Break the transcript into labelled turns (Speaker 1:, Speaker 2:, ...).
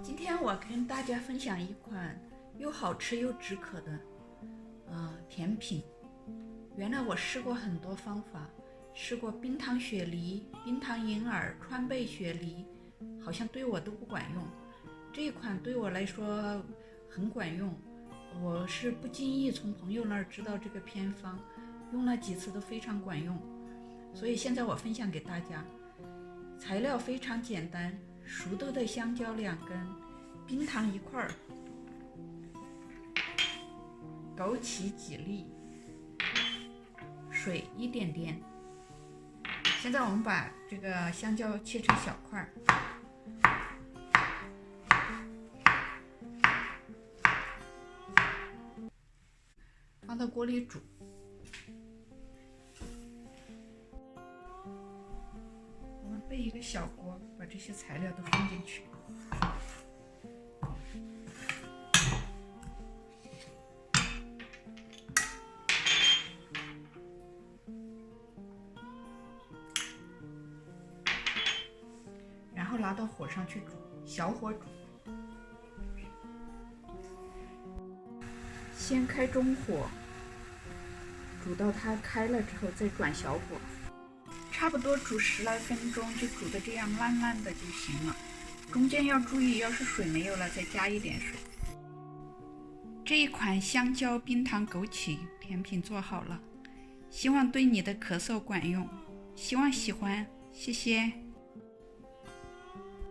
Speaker 1: 今天我跟大家分享一款又好吃又止渴的甜品。原来我试过很多方法，试过冰糖雪梨、冰糖银耳、川贝雪梨，好像对我都不管用。这一款对我来说很管用，我是不经意从朋友那儿知道这个偏方，用了几次都非常管用，所以现在我分享给大家。材料非常简单，熟豆的香蕉2根，冰糖1块，枸杞几粒，水1点点。现在我们把这个香蕉切成小块，放到锅里煮。我们备一个小锅，把这些材料都放进去。然后拿到火上去煮，小火煮。先开中火，煮到它开了之后再转小火，差不多煮10来分钟，就煮的这样烂烂的就行了。中间要注意，要是水没有了，再加一点水。这一款香蕉冰糖枸杞甜品做好了，希望对你的咳嗽管用，希望喜欢，谢谢。